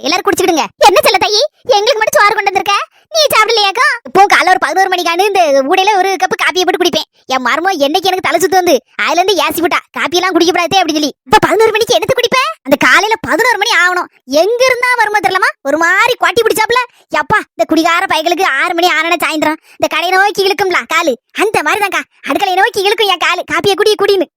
எல்லாரும் குடிச்சுடுங்க. என்ன செல்ல தாயி, எங்களுக்கு மட்டும் சோறு கொண்டு வந்திருக்க, நீ சாப்பிடலையாக்கா? இப்போ காலைல ஒரு 11 மணிக்காண்டு இந்த ஊடையில ஒரு கப் காப்பியை போட்டு குடிப்பேன். என் மருமோ என்னைக்கு எனக்கு தலை சுத்து வந்து அதுல இருந்து ஏசி விட்டா காப்பி எல்லாம் குடிக்க கூடாதே அப்படின்னு சொல்லி இப்ப 11 மணிக்கு எடுத்து குடிப்பேன். அந்த காலையில 11 மணி ஆகணும். எங்க இருந்தா வருமோ தெரியலமா, ஒரு மாதிரி குவாட்டி பிடிச்சாப்ல. எப்பா இந்த குடிகார பைகளுக்கு 6 மணி ஆனா சாயந்தரம் இந்த கடையை நோக்கி இழுக்கும்ல காலு, அந்த மாதிரிதான்க்கா அடுக்கலையை நோக்கி இழுக்கும் என் காலு. காப்பியை குடின்னு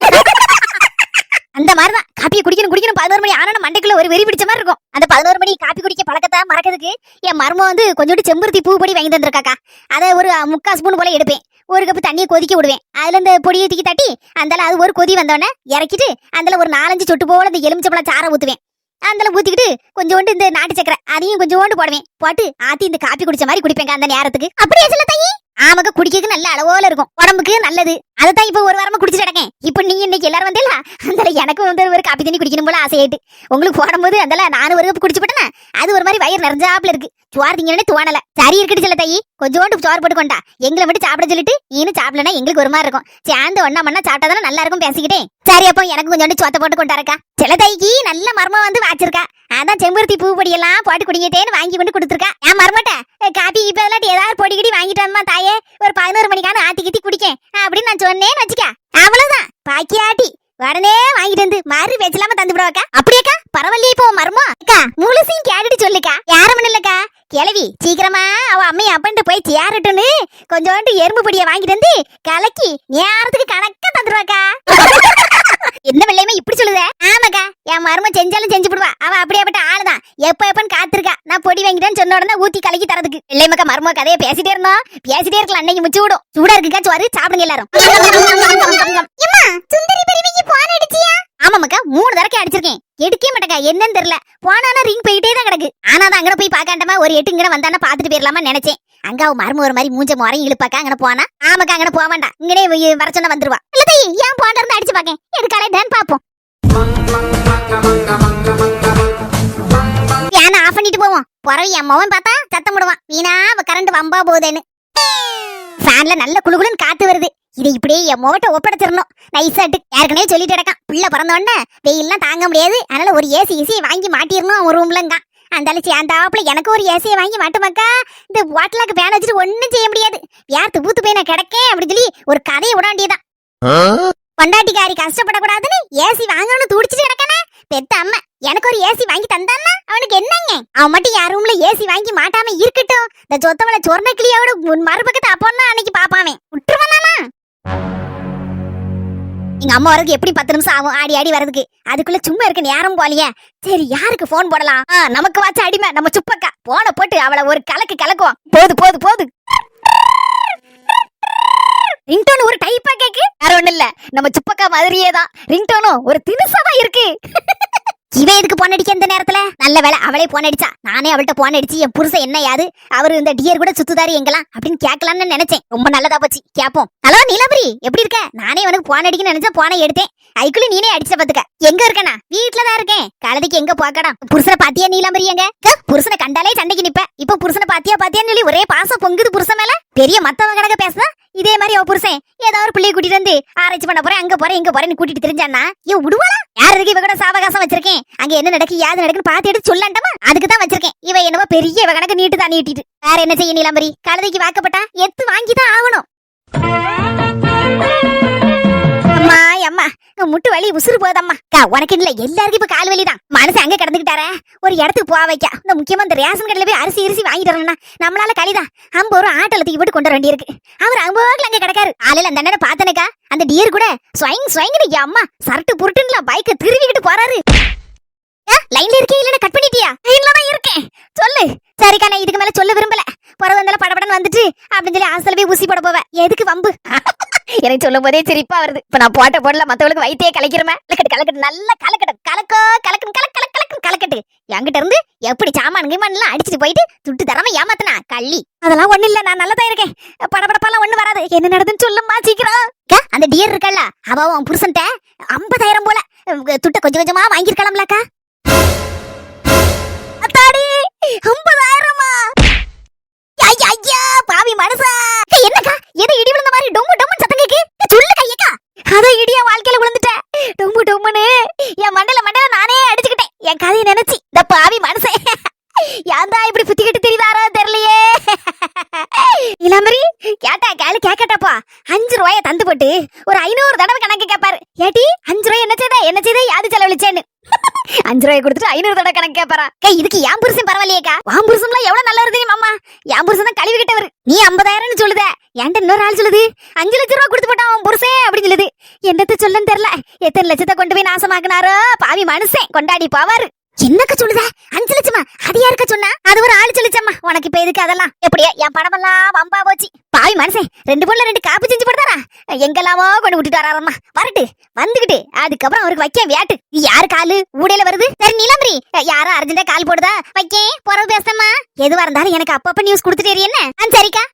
அந்த மாதிரிதான் காப்பியை குடிக்கணும் 11 மணி ஆனா மண்டைக்குள்ள ஒரு வெறி பிடிச்ச மாதிரி இருக்கும். அந்த 11 மணி காப்பி குடிக்க பழக்கத்தை மறக்கிறதுக்கு என் மருமோ வந்து கொஞ்சோண்டு செம்பருத்தி பூ பொடி வாங்கி தந்திருக்காக்கா. அதை ஒரு 3/4 ஸ்பூன் போல எடுப்பேன். ஒரு கப்பு தண்ணியை கொதிக்க விடுவேன். அதுல இந்த பொடியை தூக்கி தட்டி அந்தால அது ஒரு கொதி வந்தோடனே இறக்கிட்டு அதுல ஒரு 4-5 சொட்டு போல இந்த எலுமிச்சம்பழம் சாரை ஊத்துவேன். அதுல ஊத்திக்கிட்டு கொஞ்சோண்டு இந்த நாட்டு சக்கரை அதையும் கொஞ்சோண்டு போடுவேன். போட்டு ஆத்தி இந்த காப்பி குடிச்ச மாதிரி குடிப்பேங்க அந்த நேரத்துக்கு. அப்படியே சொல்ல தாயி, ஆமாக்க குடிக்கிறதுக்கு நல்ல அளவோல இருக்கும், உடம்புக்கு நல்லது. அதைத்தான் இப்ப ஒரு வாரமா குடிச்சிட்டு கிடக்கேன். இப்ப நீங்க இன்னைக்கு எல்லாரும் வந்தேல, அந்த எனக்கும் வந்து ஒரு காப்பி தண்ணி குடிக்கணும் போல ஆசையாயிட்டு. உங்களுக்கு போடும்போது அந்த நானும் ஒரு கப்பு குடிச்சு போட்டேன்னா அது ஒரு மாதிரி வயிறு நிறைஞ்சாப்புல இருக்கு. சோறு திங்கன்னு தோணல. சரி இருக்கட்டு சொல்ல தாயி, கொஞ்சோண்டு சோறு போட்டு கொண்டா, எங்களை மட்டும் சாப்பிட சொல்லிட்டு நீனும் சாப்பிடலன்னா எங்களுக்கு ஒரு மாதிரி இருக்கும். சேர்ந்து ஒன்னா மண்ணா சாப்பிட்டாதானே நல்லா இருக்கும் பேசிக்கிட்டே. சரி அப்போ எனக்கு கொஞ்சோண்டு சோத்த போட்டு கொண்டாருக்கா. சில தாய்க்கு நல்ல மர்மம் வந்து வாச்சிருக்கா. அதான் செம்பருத்தி பூ பொடி எல்லாம் போட்டு குடிங்கிட்டேன்னு வாங்கி கொண்டு கொடுத்துருக்கா. என் மர்மட்ட காப்பி இப்ப ஏதாவது பொடிக்கடி வாங்கிட்டு வந்தா தாயே, ஒரு 11 மணிக்கான ஆத்தி கித்தி குடிக்கேன் அப்படின்னு நான் சொன்னேன்னு வச்சுக்க, அவ்வளவுதான் பாக்கி ஆட்டி உடனே வாங்கிட்டு வந்து மாறு வச்சலாம தந்து விடுவாக்கா. அப்படியேக்கா பரவாயில்லையே. இப்போ மர்மோ அக்கா முழுசையும் கேட்டுட்டு சொல்லுக்கா. யாரும் இல்லக்கா, கிளவி சீக்கிரமா அவ அம்மையை அப்பன்ட்டு போய் சேரட்டுன்னு கொஞ்சோண்டு எறும்பு பொடியை வாங்கிட்டு வந்து கலக்கி நேரத்துக்கு கணக்கா தந்துருவாக்கா. என்ன வெள்ளையுமே இப்படி சொல்லுத? ஆமாக்கா, என் மரும செஞ்சாலும் செஞ்சு விடுவா. அவ அப்படியேப்பட்ட ஆளுதான். எப்பன்னு காத்திருக்கா நான் பொடி வாங்கிட்டேன்னு சொன்ன உடனே ஊத்தி கலக்கி தரதுக்கு. வெள்ளையமக்கா மரும கதையை பேசிட்டே இருக்கலாம். அன்னைக்கு முச்சு விடும். சூடா இருக்குக்கா சோறு, சாப்பிடுங்க எல்லாரும். சுந்தரி பெரியவிக்கு போன் அடிச்சியா? ஆமாக்கா 3 தடவை அடிச்சிருக்கேன், எடுக்கவே மாட்டேக்கா. என்னன்னு தெரியல. போனானா ரிங் போயிட்டே தான் கிடக்கு. ஆனா தான் அங்க போய் பாக்காண்டமா ஒரு 8 இங்க வந்தானா பாத்துட்டு போயிடலாமா நினைச்சேன். அங்க அவ மரும ஒரு மாதிரி மூஞ்ச முறையும் இழுப்பாக்கா. அங்க போனா ஆமாக்கா அங்க போக வேண்டாம், இங்கனே வர சொன்னா வந்துருவா. இல்ல ஏன் போன்ல இருந்து அடிச்சு பாக்கேன், எடுக்காலே தான் பாப்போம். ஏன்னா ஆஃப் பண்ணிட்டு போவோம். பொறவி என் மவன் பார்த்தா சத்தம் போடுவான், வீணா கரண்ட் வம்பா போகுதுன்னு. ஃபேன்ல நல்ல குளுகுளுன்னு காத்து வருது. இதை இப்படியே என் மோட்ட ஒப்படைச்சிடணும் நைசாட்டு. ஏற்கனவே சொல்லிட்டு கிடக்கான், பிள்ளை பிறந்த உடனே வெயில்லாம் தாங்க முடியாது, அதனால ஒரு ஏசியை வாங்கி மாட்டிடணும் அவன் ரூம்லங்க. அந்த ஆப்புல எனக்கு ஒரு ஏசியை வாங்கி மாட்டுமாக்கா. இந்த வாட்டலாக்கு வேலை வச்சுட்டு ஒன்னும் செய்ய முடியாது. யார்த்து ஊத்து போய் நான் கிடக்கேன் அப்படின்னு சொல்லி ஒரு கதையை விட வேண்டியதான். பொண்டாட்டிக்காரி கஷ்டப்படக்கூடாதுன்னு ஏசி வாங்கணும்னு துடிச்சிட்டு கிடக்கானே பெத்த அம்மா. எனக்கு ஒரு ஏசி வாங்கி தந்தான்னா அவனுக்கு என்னங்க? அவன் மட்டும் யார் ரூம்ல ஏசி வாங்கி மாட்டாம இருக்கட்டும். இந்த சொத்தவளை சொர்ண கிளியோட மறுபக்கத்தை அப்போன்னா அன்னைக்கு பாப்பாமே விட்டுருவானா. எங்க அம்மா வரதுக்கு எப்படி 10 நிமிஷம் ஆகும் ஆடி ஆடி வரதுக்கு. அதுக்குள்ள சும்மா இருக்க நேரம் போலியே. சரி யாருக்கு போன் போடலாம்? நமக்கு வாச்ச அடிமை நம்ம சுப்பக்கா. போன போட்டு அவளை ஒரு கலக்குவான். போது ரிங்டோன் ஒரு டைப்பா கேக்கு. வேற ஒண்ணு இல்ல, நம்ம சுப்பக்கா மாதிரியே தான் ரிங்டோனும் ஒரு தினுசாவா இருக்கு. இவன் எதுக்கு போன் அடிக்க இந்த நேரத்துல? நல்ல வேலை அவளே போன் அடிச்சா. நானே அவள்கிட்ட போன் அடிச்சு என் புருஷன் என்ன யாது, அவரு இந்த டியர் கூட சுத்துதாரு எங்கெல்லாம் அப்படின்னு கேட்கலான்னு நினைச்சேன். ரொம்ப நல்லதா போச்சு, கேப்போம். ஹலோ நீலாபரி, எப்படி இருக்க? நானே உனக்கு போன் அடிக்கணும்னு நினைச்சா போனை எடுத்தேன். அதுக்குள்ள நீனே அடிச்ச பாத்துக்க. எங்க இருக்கனா? வீட்டுலதான் இருக்கேன். கழுதைக்கு எங்க போக்கடா? புருஷனை பாத்தியா நீலாபரி? எங்க புருஷனை கண்டாலே சண்டைக்கு நிப்ப. இப்ப புருஷனை பாத்தியான்னு சொல்லி ஒரே பாசம் பொங்குது புருஷன் மேல. பெரிய மத்தவங்க கணக்க பேசுனா இதே மாதிரி அவ புருஷன் ஏதாவது ஒரு பிள்ளைய கூட்டிட்டு வந்து ஆராய்ச்சி பண்ண போறேன், அங்க போறேன் இங்க போறேன்னு கூட்டிட்டு தெரிஞ்சானா ஏன் விடுவாளா? யாருக்கு இவ கூட சாவகாசம் வச்சிருக்கேன். அங்க என்ன நடக்கு யாது நடக்குன்னு பாத்து எடுத்து சொல்லாண்டமா, அதுக்கு தான் வச்சிருக்கேன். இவ என்னவோ பெரிய இவ கணக்கு நீட்டு தான் நீட்டிட்டு. வேற என்ன செய்ய நீலாம்பரி? கழுதைக்கு வாக்கப்பட்டா எத்து வாங்கிதான் ஆகணும். அம்மா முட்டு வலி உசுறு போதம்மா. உனக்கு இல்ல எல்லாருக்கும் இப்ப கால் வலிதான். மனசு அங்க கிடந்துகிட்டார ஒரு இடத்துக்கு போக வைக்க. இந்த முக்கியமா இந்த ரேஷன் கடையில போய் அரிசி வாங்கிட்டு வரணும்னா நம்மளால களிதான் 50 ரூபா ஆட்டோல தூக்கி போட்டு கொண்டு வர வேண்டியிருக்கு. அவர் 50 ரூபாய்க்கு அங்க கிடக்காரு. ஆலையில அந்த அண்ணனை பார்த்தனக்கா, அந்த டியர் கூட ஸ்வைங் அம்மா சரட்டு புருட்டுங்களா பைக்க திருவிக்கிட்டு போறாரு. லைன்ல இருக்கே இல்ல கட் பண்ணிட்டியா? லைன்ல தான் இருக்கேன். சொல்லு. சரிக்கா நான் இதுக்கு மேல சொல்ல விரும்பல. பரவந்தல படபடன்னு வந்துட்டு அப்படின்னு சொல்லி ஆசல போய் ஊசி போட போவேன். எதுக்கு வம்பு? எனக்கு சொல்லும் போதே சிரிப்பா வருது. இப்ப நான் போடல மத்தவங்களுக்கு வயித்தையே கலக்கிறேன். கலக்கட்டு நல்லா கலக்கட்டு. என்கிட்ட இருந்து எப்படி சாமான் எல்லாம் அடிச்சுட்டு போயிட்டு துட்டு தரமா ஏமாத்தனா கள்ளி. அதெல்லாம் ஒண்ணு இல்ல, நான் நல்லதா இருக்கேன். படபடப்பாலாம் ஒண்ணு வராது. என்ன நடந்துன்னு சொல்லுமா சீக்கிரம். அந்த டியர் இருக்கல்ல, அவ உன் புருஷன்ட்ட 50,000 போல துட்ட கொஞ்சம் கொஞ்சமா வாங்கிருக்கலாம்லக்கா. அத்தாடி 50,000மா? ஐயா பாவி மனசா. என்னக்கா எது இடி விழுந்த மாதிரி டொம்மு சத்தம் கேக்கு? சொல்லு கையக்கா. அத இடியா வாழ்க்கையில விழுந்துட்டேன். டொம்முன்னு என் மண்டையில நானே அடிச்சுக்கிட்டேன். என் கதையை நினைச்சு இந்த பாவி மனசே. 5 ரூபாய் கொடுத்துட்டு 500 தடவை கணக்கு கேட்பாரா? இதுக்கு என் புருஷன் பரவாயில்லையேக்கா. வான் புருஷன்லாம் எவ்வளவு நல்லவர் தெரியுமா அம்மா? என் புருஷன் தான் கழுவி கிட்டவர். நீ 50,000 சொல்லுத, என்கிட்ட இன்னொரு ஆள் சொல்லுது 5 லட்சம் ரூபாய் கொடுத்து போட்டான் அவன் புருஷன் அப்படின்னு சொல்லுது. என்னத்த சொல்லன்னு தெரியல. எத்தனை லட்சத்தை கொண்டு போய் நாசமாக்குனாரோ பாவி மனுஷன். கொண்டாடி போவாரு. என்னக்க சொல்லுத? 5 லட்சமா? அது யாருக்க சொன்னா? அது ஒரு ஆளு சொல்லிச்சம்மா. உனக்கு இப்ப எதுக்கு அதெல்லாம்? எப்படியா என் படமெல்லாம் வம்பா போச்சு. பாவி மனுஷன் 2 பொண்ணுல 2 காப்பு செஞ்சு போடுதாரா? எங்கெல்லாமோ கொண்டு விட்டுட்டு வராரம்மா. வரட்டு வந்துகிட்டு அதுக்கப்புறம் அவருக்கு வைக்க வேட்டு. யாரு காலு ஊடையில வருது? சரி நிலம்பரி யாரோ அர்ஜென்டா கால் போடுதா? வைக்கே போறது பேசமா. எதுவா இருந்தாலும் எனக்கு அப்பப்ப நியூஸ் கொடுத்துட்டே என்ன? சரிக்கா.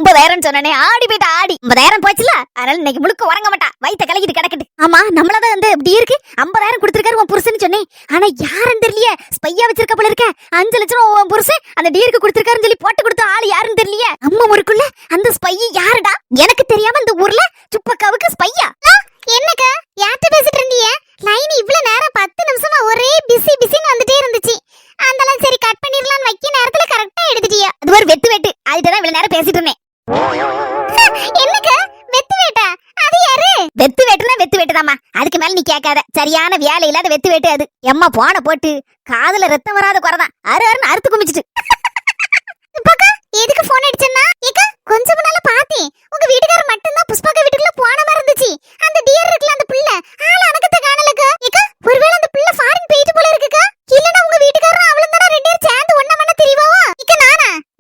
50,000 சொன்னே ஆடி போயிட்டா. ஆடி 50,000 போச்சுல. அதனால இன்னைக்கு முழுக்க உறங்க மாட்டா. வயித்த கலக்கிட்டு கிடக்குது. ஆமா நம்மளதான் வந்து இப்படி இருக்கு. 50,000 கொடுத்திருக்காரு உன் புருஷன் சொன்னேன். ஆனா யாருன்னு தெரியலையே. ஸ்பையா வச்சிருக்க போல இருக்க. 5 லட்சம் உன் புருஷன் அந்த டீருக்கு கொடுத்திருக்காருன்னு சொல்லி போட்டு கொடுத்த ஆளு யாருன்னு தெரியலையே. அம்மா முறுக்குள்ள அந்த ஸ்பை யாருடா? எனக்கு தெரியாம இந்த ஊர்ல சுப்பக்காவுக்கு ஸ்பையா? என்னக்கா யார்கிட்ட பேசிட்டு இருந்தீங்க? லைன் இவ்வளவு நேரம் 10 நிமிஷமா ஒரே பிஸின்னு வந்துட்டே இருந்துச்சு. அதெல்லாம் சரி கட் பண்ணிரலாம்னு வைக்க நேரத்துல கரெக்டா எடுத்துட்டியா? அது ஒரு வெட்டு அதுதான் இவ்வளவு நேரம் பேசிட்டு இருந்தேன். என்னக்கா வெத்து வேட்டா? அது யாரு? வெத்து வேட்டுதாம்மா. அதுக்கு மேல நீ கேட்காத. சரியான வேலை இல்லாத வெத்து வேட்டு அது. எம்மா போன போட்டு காதுல ரத்தம் வராத குறைதான் அருன்னு அறுத்து குமிச்சிட்டு. எதுக்கு போன் அடிச்சேன்னா கொஞ்ச முன்னால பாத்தேன். உங்க வீட்டுக்காரர் மட்டும்தான் புஷ்பாக்கா வீட்டுக்குள்ள போன மாதிரி இருந்துச்சு. அந்த டியர் இருக்குல அந்த புள்ள ஆள அனக்கத்த காணலக்கா. ஒருவேளை அந்த புள்ள ஃபாரின் போயிட்டு போல இருக்குக்கா. இல்லனா உங்க வீட்டுக்காரர் அவளும் தான 2 பேரும் சேர்ந்து ஒண்ணா மண்ண திரிவாவா?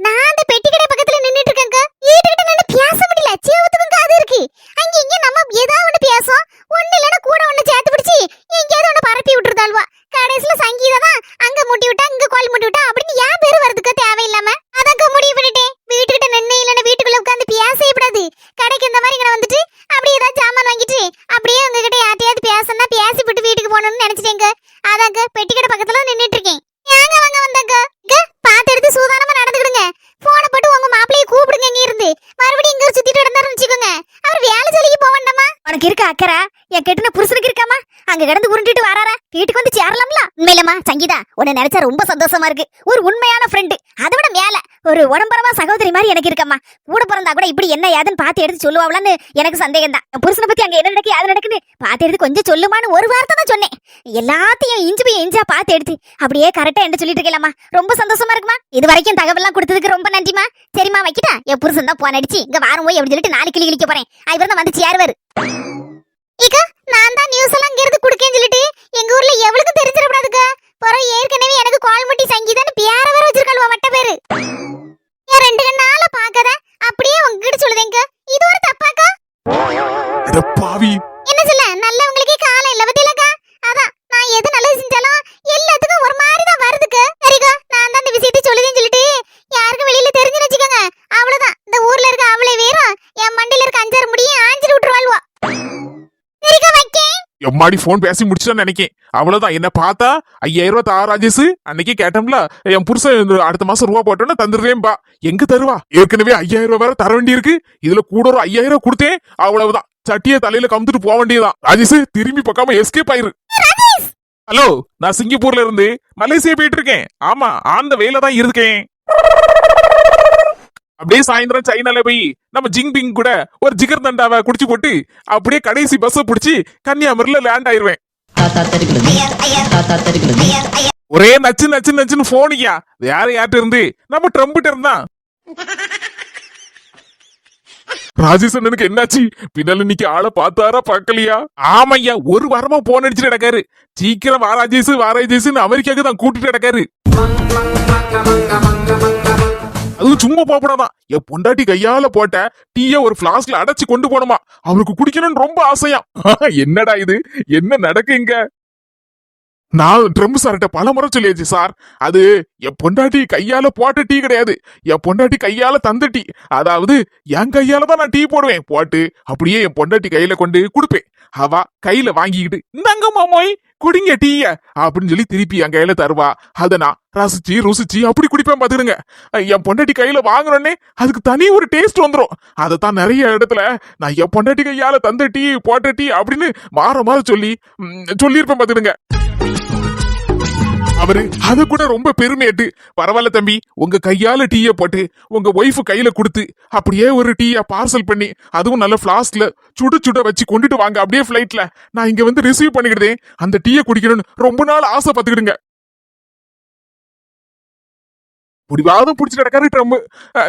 நான் அந்த பெட்டி கடை பக்கத்துல நின்னுட்டு இருக்கேன்க்கா. வீட்டுக்கிட்ட நின்னு பேச முடியல. சேவத்துக்கும் காது இருக்கு. அங்க இங்க நம்ம ஏதாவது ஒண்ணு பேசோம். ஒண்ணு இல்லனா கூட ஒண்ணு சேர்த்து பிடிச்சி எங்கேயாவது ஒண்ணு பரப்பி விட்டுறதால்வா. கடைசில சங்கீதா தான் அங்க முட்டி விட்டா இங்க கால் முட்டி விட்டா அப்படின்னு ஏன் பேரு வரதுக்கு தேவையில்லாம அதங்க முடிவு பண்ணிட்டேன். வீட்டுக்கிட்ட நின்னு இல்லனா வீட்டுக்குள்ள உட்கார்ந்து பேசவே கூடாது. கடைக்கு இந்த மாதிரி இங்க வந்துட்டு அப்படியே ஏதாவது சாமான் வாங்கிட்டு அப்படியே உங்ககிட்ட யார்ட்டையாவது பேசணும்னா பேசிவிட்டு வீட்டுக்கு போகணும்னு நினைச்சிட்டேங்க. அதாங்க பெட்டி கடை பக்கத்துல நின்னுட்டு இருக்கேன். ஏங்க வாங்க வந்தாங்க. பாத்து எடுத்து சூதானமா நடந்துக்கிடுங்க. போன போட்டு உங்க மாப்பிளைய கூப்பிடுங்க. இங்க இருந்து மறுபடியும் இங்க சுத்திட்டு இருந்தாருன்னு வச்சுக்கோங்க. அவர் வேலை சொல்லிக்கு போக வேண்டாமா? உனக்கு இருக்க அக்கறை என் கெட்டுன புருஷனுக்கு இருக்காமா? அங்க கிடந்து உருண்டிட்டு வராரா? வீட்டுக்கு வந்து சேரலாம்ல? உண்மையிலமா சங்கீதா உன்னை நினைச்சா ரொம்ப சந்தோஷமா இருக்கு. ஒரு உண்மையான ஃப்ரெண்டு. அதை விட மேல ஒரு உடம்பரமா சகோதரி மாதிரி எனக்கு இருக்கம்மா. கூட பிறந்தா கூட இப்படி என்ன ஏதுன்னு பாத்து எடுத்து சொல்லுவாங்களான்னு எனக்கு சந்தேகம் தான். என் புருஷனை பத்தி அங்க என்ன நடக்கு அது நடக்குன்னு பாத்து எடுத்து கொஞ்சம் சொல்லுமான்னு ஒரு வார்த்தை தான் சொன்னேன். எல்லாத்தையும் இஞ்சா பாத்து எடுத்து அப்படியே கரெக்டா என்ன சொல்லிட்டு இருக்கலாமா. ரொம்ப சந்தோஷமா இருக்குமா. இது வரைக்கும் தகவல்லாம் கொடுத்ததுக்கு ரொம்ப நன்றிமா. சரிமா வைக்கிட்டா. என் புருஷன் தான் போன் அடிச்சு இங்க வாரம் போய் அப்படி சொல்லிட்டு 4 கிளி கிளிக்க போறேன். இவர் தான் வந்து சேருவாரு. நான் தான் நியூஸ் எல்லாம் இங்க இருந்து குடுக்கேன்னு சொல்லிட்டு எங்க ஊர்ல எவ்வளவுக்கு தெரிஞ்சிடக்கூடாதுக்கா. பிறகு ஏற்கனவே எனக்கு கால்முட்டி சங்கீதான்னு பேர வேற வச்சிருக்காளுவா மட்ட பேரு. ஏன் 2 நாள பாக்கத அப்படியே உங்ககிட்ட சொல்லுதேங்க. இது ஒரு தப்பாக்கா? பாவி என்ன சொல்ல நல்லவங்களுக்கே காலம் இல்ல பத்தியலக்கா. அதான் நான் எது நல்லது செஞ்சாலும் எல்லாத்துக்கும் ஒரு மாதிரி தான் வருதுக்கு. சரிக்கா நான் தான் இந்த விஷயத்தை சொல்லுதேன்னு சொல்லிட்டு யாருக்கும் வெளியில தெரிஞ்சு வச்சுக்கோங்க. அவ்வளவுதான் இந்த ஊர்ல இருக்க அவளை வேறும் என் மண்டியில இருக்க 5 முடியும் ஆஞ்சிட்டு விட்டுருவாள்வா. சரிக்கா வைக்கேன். எம்மாடி போன் பேசி முடிச்சுதான் நினைக்கேன். அவ்வளவுதான். என்ன பார்த்தா 5,000 ரூபாய் தா ராஜேஷ். அன்னைக்கு கேட்டோம்ல என் புருஷன் அடுத்த மாசம் ரூபா போட்டோன்னு தந்துடுறேன்பா. எங்க தருவா? ஏற்கனவே 5,000 ரூபாய் வேற தர வேண்டி இருக்கு. இதுல கூட ஒரு 5,000 கொடுத்தேன். அவ்வளவுதான். சட்டியை தலையில கமுத்துட்டு போக வேண்டியதான். ராஜேஷ் திரும்பி பக்காம எஸ்கேப் ஆயிரு. ஹலோ நான் சிங்கப்பூர்ல இருந்து மலேசியா போயிட்டு இருக்கேன். ஆமா அந்த வேலை தான் இருக்கேன். அப்படியே சாயந்தரம் சைனால போய் நம்ம ஜிங்பிங் கூட ஒரு ஜிகர் தண்டாவை குடிச்சு போட்டு அப்படியே கடைசி பஸ் பிடிச்சி கன்னியாகுமரியில லேண்ட் ஆயிருவேன். ஒரே நச்சுன்னு போனியா வேற யார்ட்ட இருந்து? நம்ம ட்ரம்பிட்ட இருந்தான். ராஜேஷ் அண்ணனுக்கு என்னாச்சு? பின்னால இன்னைக்கு ஆளை பார்த்தாரா பார்க்கலையா? ஆமையா ஒரு வாரமா போன் அடிச்சுட்டு நடக்காரு. சீக்கிரம் வா ராஜேஷ் அமெரிக்காவுக்கு தான் கூட்டிட்டு நடக்காரு. அதுவும் சும்மா போப்படாதான். என் பொண்டாட்டி கையால போட்ட டீய ஒரு பிளாஸ்க்ல அடைச்சு கொண்டு போனோமா. அவருக்கு குடிக்கணும்னு ரொம்ப ஆசையா. என்னடா இது என்ன நடக்குங்க? நான் ட்ரம் சார்ட்ட பல முறை சொல்லியாச்சு சார். அது என் பொண்டாட்டி கையால போட்ட டீ கிடையாது. என் பொண்டாட்டி கையால தந்த டீ. அதாவது என் கையால தான் நான் டீ போடுவேன். போட்டு அப்படியே என் பொண்டாட்டி கையில கொண்டு கொடுப்பேன். அவ கையில வாங்கிக்கிட்டு இந்தாங்க மாமோய் குடிங்க டீய அப்படின்னு சொல்லி திருப்பி என் கையில தருவா. அத நான் ருசிச்சு அப்படி குடிப்பேன் பாத்துடுங்க. என் பொண்டாட்டி கையில வாங்கினோடனே அதுக்கு தனி ஒரு டேஸ்ட் வந்துடும். அதைத்தான் நிறைய இடத்துல நான் என் பொண்டாட்டி கையால தந்த டீ போட்ட டீ அப்படின்னு மாற சொல்லி சொல்லியிருப்பேன் பாத்துடுங்க. அவரு அது கூட ரொம்ப பெருமையாட்டு, பரவாயில்ல தம்பி, உங்க கையால டீயை போட்டு உங்க ஒய்ஃப் கையில கொடுத்து அப்படியே ஒரு டீயை பார்சல் பண்ணி அதுவும் நல்ல ஃபிளாஸ்க்ல சுட சுட வச்சு கொண்டுட்டு வாங்க அப்படியே ஃபிளைட்ல, நான் இங்க வந்து ரிசீவ் பண்ணிக்கிட்டேன். அந்த டீயை குடிக்கணும்னு ரொம்ப நாள் ஆசை பார்த்துக்கிடுங்க. முடிவாதம் புடிச்சு கிடக்காரு ட்ரம்பு.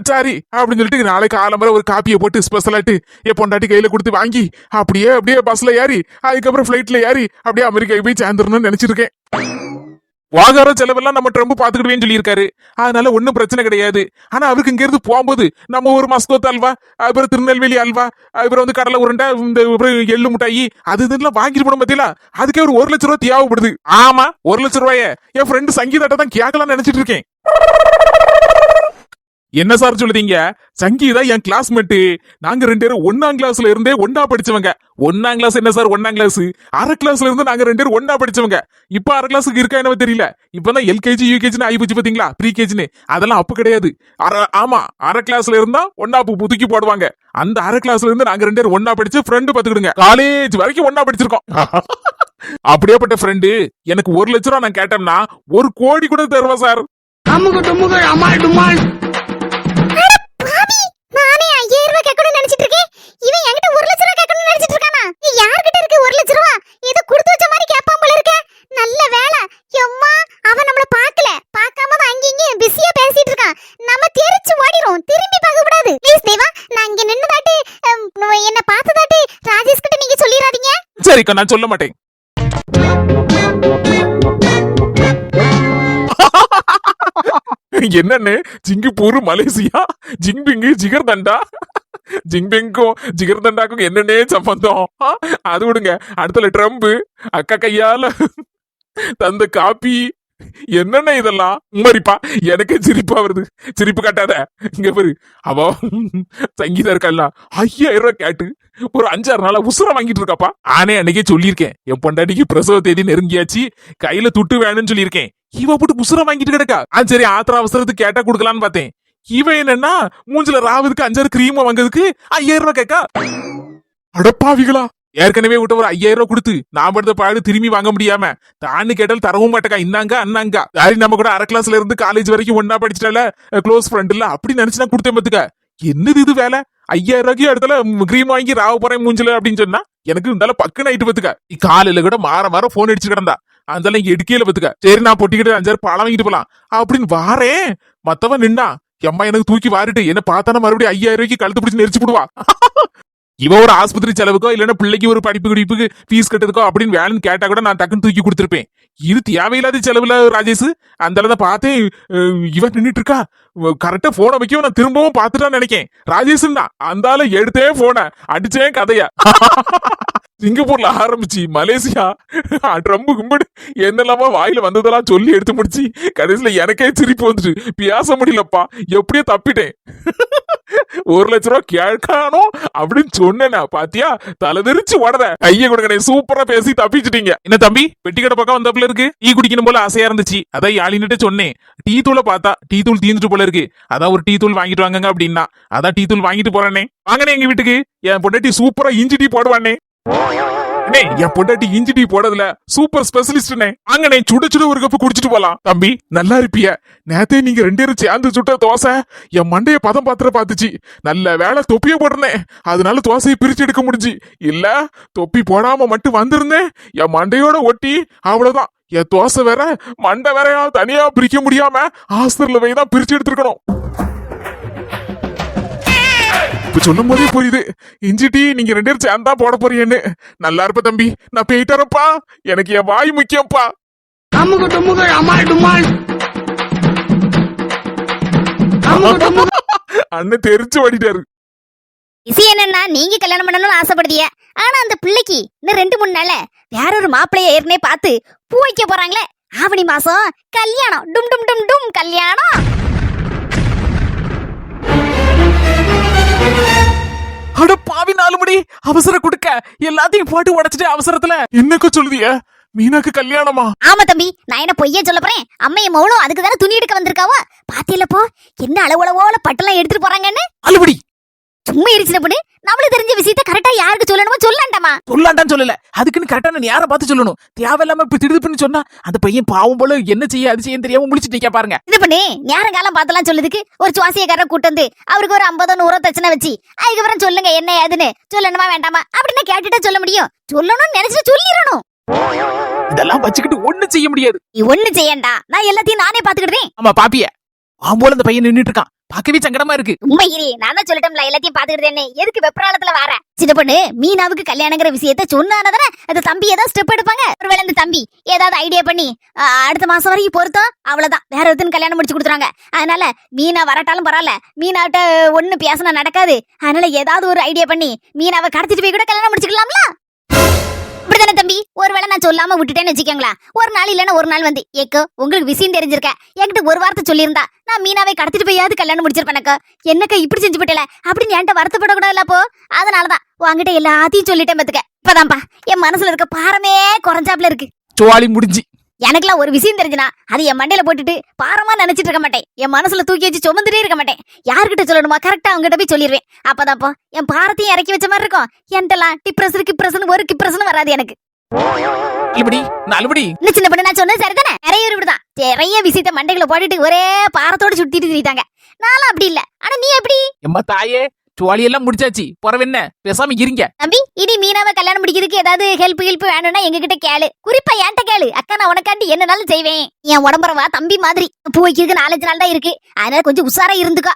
சரி அப்படின்னு சொல்லிட்டு நாளைக்கு ஆலம்பரம் ஒரு காப்பியை போட்டு ஸ்பெஷலாட்டு என் பொண்டாட்டி கையில கொடுத்து வாங்கி அப்படியே அப்படியே பஸ்ல ஏறி அதுக்கப்புறம் ஃபிளைட்ல ஏறி அப்படியே அமெரிக்கா போய் சேர்ந்துடணும்னு நினைச்சிருக்கேன். வாகார செலவெல்லாம் நம்ம ட்ரம்ப் பாத்துக்கிடுவேன்னு சொல்லியிருக்காரு. அதனால ஒன்னும் பிரச்சனை கிடையாது. ஆனா அவருக்கு இங்க இருந்து போகும்போது நம்ம ஒரு மஸ்கோத் அல்வா, அப்புறம் திருநெல்வேலி அல்வா, அப்புறம் வந்து கடலை உருண்டை, இந்த எள்ளு முட்டாயி அது இதெல்லாம் வாங்கிட்டு போன பத்தியில அதுக்கே ஒரு 1 லட்சம் ரூபாய் தேவைப்படுது. ஆமா, 1 லட்சம் ரூபாய என் ஃப்ரெண்டு சங்கீதாட்ட தான் கேட்கலாம்னு நினைச்சிட்டு இருக்கேன். என்ன சார் சொல்லுதீங்க? சங்கீதா என் கிளாஸ்மேட்டு. நாங்க 2 பேரும் 1ஆம் கிளாஸ்ல இருந்தே ஒன்னா படிச்சவங்க. 1ஆம் கிளாஸ் என்ன சார் 1ஆம் கிளாஸ்? அரை கிளாஸ்ல இருந்து நாங்க 2 பேரும் ஒன்னா படிச்சவங்க. இப்ப அரை கிளாஸுக்கு இருக்கா என்ன தெரியல. இப்பதான் எல்கேஜி யூகேஜின்னு ஆகி போச்சு பாத்தீங்களா, ப்ரீ கேஜின்னு. அதெல்லாம் அப்ப கிடையாது. ஆமா, அரை கிளாஸ்ல இருந்தா ஒன்னா புதுக்கி போடுவாங்க. அந்த அரை கிளாஸ்ல இருந்து நாங்க 2 பேரும் ஒன்னா படிச்சு ஃப்ரெண்டு பாத்துக்கிடுங்க. காலேஜ் வரைக்கும் ஒன்னா படிச்சிருக்கோம். அப்படியேப்பட்ட ஃப்ரெண்டு எனக்கு 1 லட்சம் ரூபா நான் கேட்டோம்னா 1 கோடி கூட தருவா சார். நானே 5000 ரூபாய் கேட்கணும்னு நினைச்சிட்டு இருக்கேன். இவன் என்கிட்ட 1 லட்சம் ரூபாய் கேட்கணும்னு நினைச்சிட்டு இருக்கானா? யார்கிட்ட இருக்கு 1 லட்சம் ரூபாய்? ஏதோ கொடுத்து வச்ச மாதிரி கேட்பான் போல இருக்க. நல்ல வேலை எம்மா, அவன் நம்மள பார்க்கல. பார்க்காம தான் அங்க இங்க பிஸியா பேசிட்டு இருக்கான். நம்ம தெரிச்சு ஓடிரோம், திரும்பி பார்க்க கூடாது. ப்ளீஸ் தேவா, நான் இங்க நின்னதாட்டி என்ன பார்த்ததாட்டி ராஜேஷ் கிட்ட நீங்க சொல்லிராதீங்க. சரிக்கா, நான் சொல்ல மாட்டேன். என்னன்னு சிங்கப்பூர், மலேசியா, ஜிங்பிங்கு, ஜிகர்தண்டா. ஜிங்பிங்கும் ஜிகர்தண்டாக்கும் என்னன்னே சம்பந்தம்? அது விடுங்க. அடுத்தல ட்ரம்ப் அக்கா கையால தந்த காப்பி என்னென்ன இதெல்லாம் மாதிரிப்பா. எனக்கு சிரிப்பா வருது. சிரிப்பு காட்டாத. இங்க பாரு, அவ சங்கீதா இருக்கல்ல, 5000 ரூபாய் கேட்டு ஒரு 5-6 நாளா உசுர வாங்கிட்டு இருக்காப்பா. ஆனே அன்னைக்கே சொல்லியிருக்கேன், என் பொண்டாட்டிக்கு பிரசவ தேதி நெருங்கியாச்சு, கையில துட்டு வேணும்னு சொல்லியிருக்கேன். இவ போட்டு உசுர வாங்கிட்டு கிடக்கா. சரி, ஆத்திர அவசரத்துக்கு கேட்டா கொடுக்கலான்னு பார்த்தேன். இவ என்னன்னா மூஞ்சில ராவதுக்கு 5-6 கிரீம் வாங்குறதுக்கு 5000 ரூபாய் கேக்கா. அடப்பாவிகளா, ஏற்கனவே விட்ட ஒரு 5000 ரூபாய் கொடுத்து நான் படுத்த பாடு திரும்பி வாங்க முடியாம தான்னு கேட்டால் தரவும் மாட்டேக்கா. இன்னாங்க அண்ணாங்க. சரி, நம்ம கூட அரை கிளாஸ்ல இருந்து காலேஜ் வரைக்கும் ஒன்னா படிச்சிட்டால, க்ளோஸ் ஃப்ரெண்ட் இல்ல, அப்படி நினைச்சு நான் கொடுத்தேன் பாத்துக்க. என்னது இது வேலை? 5000 ரூபாய்க்கு இடத்துல கிரீம் வாங்கி ராவ போறேன் மூஞ்சில அப்படின்னு சொன்னா எனக்கு இருந்தாலும் பக்குன்னு ஆயிட்டு பாத்துக்க. காலையில கூட மாற போன் அடிச்சு கிடந்தா, அதெல்லாம் இங்க எடுக்கையில பாத்துக்க. சரி, நான் பொட்டிக்கிட்டு 5-6 பழம் வாங்கிட்டு போலாம் அப்படின்னு வாரேன். மத்தவன் நின்னா எம்மா எனக்கு தூக்கி வாரிட்டு என்ன பார்த்தானா மறுபடியும் 5000 ரூபாய்க்கு கழுத்து பிடிச்சு நெரிச்சு போடுவா. இவ ஒரு ஆஸ்பத்திரி செலவுக்கோ இல்லன்னா பிள்ளைக்கு ஒரு படிப்புக்கு ஃபீஸ் கட்டுறதுக்கோ அப்படின்னு வேலைன்னு கேட்டா கூட நான் டக்குன்னு தூக்கி கொடுத்துருப்பேன். இது தேவையில்லாத செலவுல ராஜேஷ். அந்த அளவுதான் பார்த்தேன். இவன் நின்றுட்டு இருக்கா, கரெக்டா போனை வைக்கவும் நான் திரும்பவும் பார்த்துட்டான்னு நினைக்கேன். ராஜேஷ் தான் அந்த ஆளு எடுத்தே போன அடிச்சேன் கதையா. சிங்கப்பூர்ல ஆரம்பிச்சு மலேசியா ட்ரம்பு கும்பிடு என்னெல்லாமா வாயில வந்ததெல்லாம் சொல்லி எடுத்து முடிச்சு கடைசியில எனக்கே சிரிப்பு வந்துட்டு பேச முடியலப்பா. எப்படியோ தப்பிட்டேன். 1 லட்சம் ரூபாய் கேட்கானோ அப்படின்னு சொன்னேனா பாத்தியா, தலை தெரிச்சு ஓடத. கைய கொடுங்க, சூப்பரா பேசி தப்பிச்சிட்டீங்க. என்ன தம்பி, பெட்டி கடை பக்கம் வந்தப்பல இருக்கு. டீ குடிக்கணும் போல ஆசையா இருந்துச்சு, அதான் யாழின்னுட்டு சொன்னேன். டீ தூளை பார்த்தா டீ தூள் தீந்துட்டு போல இருக்கு. அதான் ஒரு டீ தூள் வாங்கிட்டு வாங்க அப்படின்னா, அதான் டீ தூள் வாங்கிட்டு போறேனே. வாங்கனே எங்க வீட்டுக்கு. என் பொண்டாட்டி சூப்பரா இஞ்சி டீ போடுவானே. என் பொண்டாட்டி இஞ்சி டீ போடுறதுல சூப்பர் ஸ்பெஷலிஸ்ட்னே. வாங்கனே, சுட சுட ஒரு கப்பு குடிச்சிட்டு போலாம். தம்பி நல்லா இருப்பிய. நேத்தே நீங்க 2 பேரும் சேர்ந்து சுட்ட தோசை என் மண்டைய பதம் பாத்திர பாத்துச்சு. நல்ல வேலை தொப்பிய போடுறேன், அதனால தோசையை பிரிச்சு எடுக்க முடிஞ்சு. இல்ல தொப்பி போடாம மட்டும் வந்திருந்தேன் என் மண்டையோட ஒட்டி அவ்வளவுதான். என் தோசை வேற மண்டை வேறையா தனியா பிரிக்க முடியாம ஆஸ்திரல போய் தான் பிரிச்சு எடுத்துருக்கணும். சொல்லும் போதே புரியுது, இஞ்சி டீ நீங்க 2 பேரும் சேர்ந்தா போட போறீங்கன்னு. நல்லா இருப்ப தம்பி, நான் போயிட்டாரப்பா. எனக்கு என் வாய் முக்கியம்ப்பா. அண்ணன் தெரிச்சு ஓடிட்டாரு. விஷயம் என்னன்னா, நீங்க கல்யாணம் பண்ணணும்னு ஆசைப்படுதிய, ஆனா அந்த பிள்ளைக்கு இன்னும் 2-3 நாள்ல வேற ஒரு மாப்பிள்ளைய ஏற்கனவே பார்த்து பூ வைக்க போறாங்களே. ஆவணி மாசம் கல்யாணம். டும் டும் டும் டும் கல்யாணம். அட பாவி 4 மணி அவசரம் கொடுக்க எல்லாத்தையும் போட்டு உடைச்சிட்டு அவசரத்துல என்னக்கு சொல்லுதிய? மீனாக்கு கல்யாணமா? ஆமா தம்பி, நான் என்ன பொய்யா சொல்ல போறேன்? அம்மைய மௌனம் அதுக்கு தானே துணி எடுக்க வந்திருக்காவோ. பாத்தியல போ, என்ன அளவுளவோல பட்டெல்லாம் எடுத்துட்டு போறாங்கன்னு. அலுபடி சும்மா இருச்சுன பொண்ணு, நம்மளுக்கு தெரிஞ்ச விஷயத்த கரெக்டா யாருக்கு சொல்லணுமோ சொல்லலாம்டாமா. சொல்லாண்டான்னு சொல்லல, அதுக்குன்னு கரெக்டான யாரை பார்த்து சொல்லணும். தேவையில்லாம இப்ப திடுதுப்புன்னு சொன்னா அந்த பையன் பாவம் போல என்ன செய்ய அது செய்ய தெரியாம முடிச்சுட்டு நிக்க பாருங்க. இது பண்ணி நேரம் காலம் பார்த்தலாம் சொல்லுதுக்கு ஒரு சுவாசியக்காரரை கூட்டு வந்து அவருக்கு ஒரு 50 100 தட்சணை வச்சு அதுக்கப்புறம் சொல்லுங்க என்ன ஏதுன்னு சொல்லணுமா வேண்டாமா அப்படின்னு கேட்டுட்டா சொல்ல முடியும். சொல்லணும்னு நினைச்சிட்டு சொல்லிடணும். இதெல்லாம் வச்சுக்கிட்டு ஒண்ணு செய்ய முடியாது. நீ ஒண்ணு செய்யண்டா, நான் எல்லாத்தையும் நானே பாத்துக்கிட்டேன். ஆமா பாப்பிய அவன் போல அந்த பையன் நின்னுட்டு இருக்கான், பார்க்கவே சங்கடமா இருக்கு. உண்மையிரி நான் தான் சொல்லிட்டோம்ல எல்லாத்தையும் பாத்துக்கிட்டேன்னு. எதுக்கு வெப்பராளத்துல வர சின்ன பொண்ணு? மீனாவுக்கு கல்யாணங்கிற விஷயத்த சொன்னானதானே அது தம்பி ஏதாவது ஸ்டெப் எடுப்பாங்க. ஒருவேளை அந்த தம்பி ஏதாவது ஐடியா பண்ணி அடுத்த மாசம் வரைக்கும் பொறுத்தோம் அவ்வளவுதான், வேற ஒருத்தன் கல்யாணம் முடிச்சு கொடுத்துறாங்க. அதனால மீனா வரட்டாலும் பரவாயில்ல, மீனாவிட்ட ஒண்ணு பேசினா நடக்காது. அதனால ஏதாவது ஒரு ஐடியா பண்ணி மீனாவை கடத்திட்டு போய் கூட கல்யாணம் முடிச்சுக்கலாம்ல. அப்படிதானே தம்பி? ஒருவேளை நான் சொல்லாம விட்டுட்டேன்னு வச்சுக்கோங்களா, ஒரு நாள் இல்லன்னா ஒரு நாள் வந்து ஏக்கோ உங்களுக்கு விஷயம் தெரிஞ்சிருக்க என்கிட்ட ஒரு வார்த்தை சொல்லியிருந்தா நான் மீனாவை கடத்திட்டு போயாவது கல்யாணம் முடிச்சிருப்பேனக்கா. என்னக்கா இப்படி செஞ்சு போட்டல அப்படின்னு என்கிட்ட வருத்தப்படக்கூடாதுல. அப்போ அதனாலதான் உங்ககிட்ட எல்லாத்தையும் சொல்லிட்டேன் பாத்துக்க. இப்பதான்ப்பா என் மனசுல இருக்க பாரமே குறைஞ்சாப்ல இருக்கு. சோழி முடிஞ்சு எனக்குலாம் ஒரு விஷயம் தெரிஞ்சுனா அது என் மண்டையில போட்டுட்டு பாரமா நினைச்சிட்டு இருக்க மாட்டேன். என் மனசுல தூக்கி வச்சு சுமந்துட்டே இருக்க மாட்டேன். யாருக்கிட்ட சொல்லணுமா கரெக்டா அவங்ககிட்ட போய் சொல்லிடுவேன். அப்பதான்ப்பா என் பாரத்தையும் இறக்கி வச்ச மாதிரி இருக்கும். என்கிட்டலாம் டிப்ரஷன் ஒரு கிப்ரஷன் வராது எனக்கு. நல்லபடி என்ன சின்ன பண்ண நான் சொன்னது சரிதானே? நிறைய இப்படிதான் நிறைய விஷயத்த மண்டைகளை போட்டுட்டு ஒரே பாரத்தோட சுத்திட்டு திரிட்டாங்க. நானும் அப்படி இல்ல. ஆனா நீ எப்படி? எம்மா தாயே, சோழி எல்லாம் முடிச்சாச்சு, பொறவென்ன பேசாம இருங்க. தம்பி இனி மீனாவை கல்யாணம் முடிக்கிறதுக்கு ஏதாவது ஹெல்ப் வேணும்னா எங்க கிட்ட கேளு. குறிப்பா என்கிட்ட கேளு. அக்கா நான் உனக்காண்டி என்னனாலும் செய்வேன். என் உடம்புறவா தம்பி மாதிரி. பூ வைக்கிறதுக்கு 4-5 நாள் தான் இருக்கு. அதனால கொஞ்சம் உஷாரா இருந்துக்கா.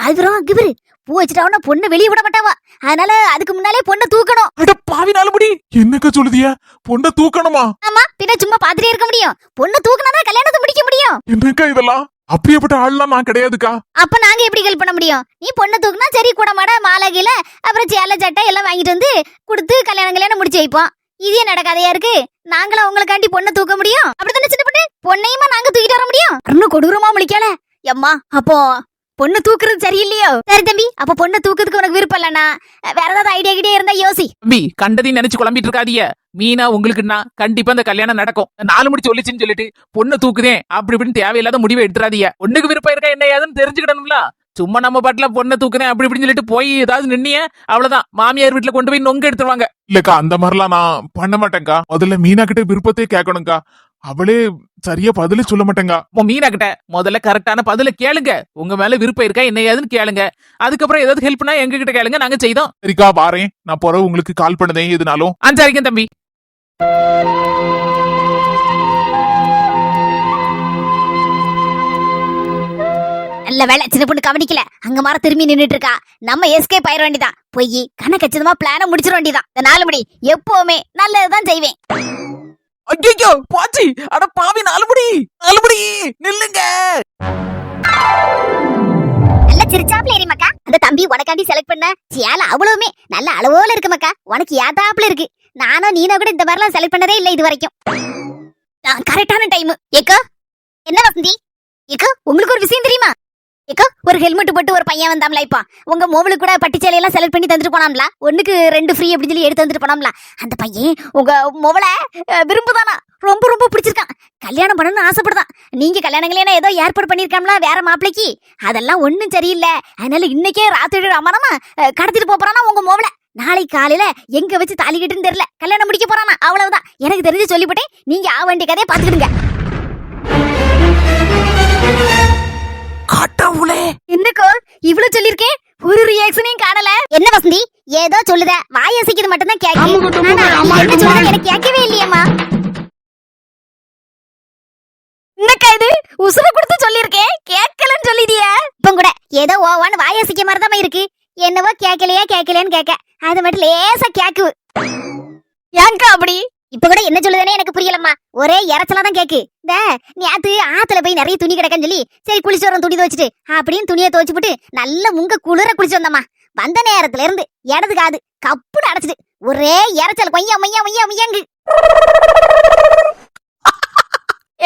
அதுவும் கிபரு பூ வச்சுட்டாவனா பொண்ணு வெளியே விட மாட்டாவா. அதனால அதுக்கு முன்னாலே பொண்ணை தூக்கணும். அட பாவி நாலுபடி, என்னக்கா சொல்லுதியா? பொண்ணை தூக்கணுமா? ஆமா, பின்ன சும்மா பாத்துட்டே இருக்க முடியும்? பொண்ணை தூக்கினாதான் கல்யாணத்தை முடிக்க முடியும். என்னக்கா இதெல்லாம்? அப்படியேப்பட்ட ஆள்லாம் நான் கிடையாதுக்கா. அப்ப நாங்க எப்படி ஹெல்ப் பண்ண முடியும்? நீ பொண்ணை தூக்குனா சரி, கூட மாட மாலை கீழ அப்புறம் சேலை சட்டை எல்லாம் வாங்கிட்டு வந்து கொடுத்து கல்யாணம் முடிச்சு வைப்போம். இதே நடக்காதையா இருக்கு. நாங்களும் உங்களுக்காண்டி பொண்ணை தூக்க முடியும்? அப்படித்தானே சின்ன பொண்ணு? பொண்ணையுமா நாங்க தூக்கிட்டு வர முடியும்? இன்னும் கொடூரமா முழிக்கல எம்மா. அப்போ பொண்ணு தூக்குறது சரியில்லையோ? சரி தம்பி, அப்ப பொண்ணை தூக்குறதுக்கு உனக்கு விருப்பம் இல்லன்னா வேற ஏதாவது ஐடியா கிட்டே இருந்தா யோசி. தம்பி கண்டதையும் நினைச்சு குழம்பிட்டு இருக்காதீங்க. மீனா உங்களுக்குன்னா கண்டிப்பா இந்த கல்யாணம் நடக்கும். 4 முடி சொல்லிச்சுன்னு சொல்லிட்டு பொண்ணை தூக்குதேன் அப்படி இப்படின்னு தேவையில்லாத முடிவை எடுத்துறாதீங்க. பொண்ணுக்கு விருப்பம் இருக்கா என்ன ஏதுன்னு தெரிஞ்சுக்கிடணும்ல. சும்மா நம்ம பாட்டுல பொண்ணை தூக்குறேன் அப்படி இப்படின்னு சொல்லிட்டு போய் ஏதாவது நின்னிய அவ்வளவுதான், மாமியார் வீட்டுல கொண்டு போய் நொங்க எடுத்துருவாங்க. இல்லக்கா அந்த மாதிரிலாம் நான் பண்ண மாட்டேங்கா. முதல்ல மீனா கிட்ட விருப்பத்தை கேட்கணும்க்கா. அவளே சரியா பதில சொல்ல மாட்டேங்கா. மீனா கிட்ட முதல்ல கரெக்டான பதில கேளுங்க. உங்க மேல விருப்பம் இருக்கா என்ன ஏதுன்னு கேளுங்க. அதுக்கப்புறம் ஏதாவது ஹெல்ப்னா எங்க கிட்ட கேளுங்க, நாங்க செய்தோம். சரிக்கா வாரேன். நான் பிறகு உங்களுக்கு கால் பண்ணதேன் எதுனாலும். சரிங்க தம்பி. நல்ல வேலை சின்ன பொண்ணு கவனிக்கல. அங்க மாற திரும்பி நின்னுட்டு இருக்கா. நம்ம எஸ்கேப் ஆயிர வேண்டியதான். போய் கணக்கச்சிதமா பிளான முடிச்சிட வேண்டியதான். இந்த 4 மணி எப்பவுமே நல்லதுதான் செய்வேன். ஐயோ போச்சு. அட பாவி நாலுபடி நில்லுங்க. நல்ல சிரிச்சாப்ல ஏறி மக்கா. அந்த தம்பி உனக்காண்டி செலக்ட் பண்ண சேலை அவ்வளவுமே நல்ல அளவோல இருக்கு மக்கா. உனக்கு ஏதாப்புல இருக்கு. நானும் நீனோ கூட இந்த மாதிரிலாம் செலக்ட் பண்ணதே இல்ல இது வரைக்கும். கரெக்டான டைம். ஏக்கா என்ன வசந்தி? ஏக்கா உங்களுக்கு ஒரு விஷயம் தெரியுமா? ஏக்கா ஒரு ஹெல்மெட் போட்டு ஒரு பையன் வந்தாம்ல. இப்ப உங்க மோவலுக்கு கூட பட்டு சேலையெல்லாம் செலக்ட் பண்ணி தந்துட்டு போனாம்ல. 1க்கு 2 ஃப்ரீ அப்படின்னு சொல்லி எடுத்து வந்துட்டு போனாம்ல. அந்த பையன் உங்க மோவலை விரும்புதானா? ரொம்ப ரொம்ப பிடிச்சிருக்கான். கல்யாணம் பண்ணணும்னு ஆசைப்படுதான். நீங்க கல்யாணங்களே ஏதோ ஏற்பாடு பண்ணிருக்காங்களா வேற மாப்பிளைக்கு? அதெல்லாம் ஒண்ணும் சரியில்லை. அதனால இன்னைக்கே ராத்திரி அமரமா கடத்திட்டு போறானா உங்க மோவலை. நாளைக்கு காலையில எங்க வச்சு தாலி கட்டுன்னு தெரியல, கல்யாணம் முடிக்க போறானா. அவ்வளவுதான் எனக்கு தெரிஞ்சு சொல்லிவிட்டேன். நீங்க ஆ வேண்டிய கதையை பாத்துக்கிடுங்க. கடவுளே, என்னக்கோ இவ்வளவு சொல்லிருக்கேன், ஒரு ரியாக்ஷனையும் காணல. என்ன வசந்தி ஏதோ சொல்லுத, வாய் அசைக்கிறது மட்டும் தான் கேட்க. எனக்கு கேட்கவே இல்லையம்மா. என்னக்கா இது உசுர கொடுத்து சொல்லிருக்கேன் கேட்கலன்னு சொல்லிடியா? இப்ப கூட ஏதோ ஓவான்னு வாய் அசைக்க மாதிரிதான் இருக்கு. என்னவோ கேட்கலையான்னு கேட்க அது மட்டும் லேசா கேக்கு. ஏங்கா அப்படி? இப்ப கூட என்ன சொல்லுதுன்னு எனக்கு புரியலம்மா. ஒரே இறைச்சலா தான் கேக்கு. இந்த நேத்து ஆத்துல போய் நிறைய துணி கிடக்குன்னு சொல்லி சரி குளிச்சு வரோம் துணி துவச்சிட்டு அப்படின்னு துணியை துவச்சு போட்டு நல்ல முங்க குளிர குளிச்சு வந்தம்மா. வந்த நேரத்துல இருந்து இடது காது கப்புன்னு அடைச்சிட்டு ஒரே இறைச்சல் கொய்யா மையா மையா மையாங்கு.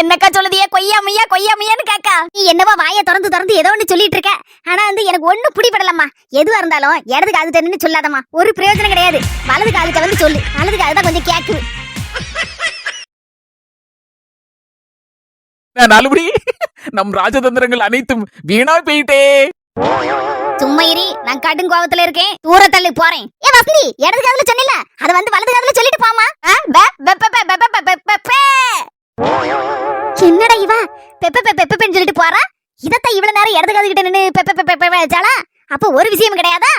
என்னக்கா சொல்லுதியே கொய்யா மையான்னு கேக்கா? நீ என்னவா வாயை திறந்து ஏதோ ஒண்ணு சொல்லிட்டு இருக்க. ஆனா எனக்கு ஒண்ணு பிடிபடலம்மா. எதுவா இருந்தாலும் இடது காது தண்ணு சொல்லாதம்மா, ஒரு பிரயோஜனம் கிடையாது. வலது காதுக்கு வந்து சொல்லு, வலது காது தான் கொஞ்சம் கேக்கு. நாலுபடி நம் ராஜதந்திரங்கள் அனைத்தும் வீணா போயிட்டே. சும்மா இரு, நான் கடும் கோவத்துல இருக்கேன். தூரத்தள்ளி போறேன். ஏ வசந்தி, இடது காதுல சொன்னில, அத வந்து வலது காதுல சொல்லிட்டு போமா. என்னடா இவ பெப்ப பெப்ப பெப்பன்னு சொல்லிட்டு போறா? இதத்தான் இவ்வளவு நேரம் இடது காது கிட்ட நின்னு பெப்ப பெப்ப பெப்ப வச்சாளா? அப்ப ஒரு விஷயம் கிடையாதா?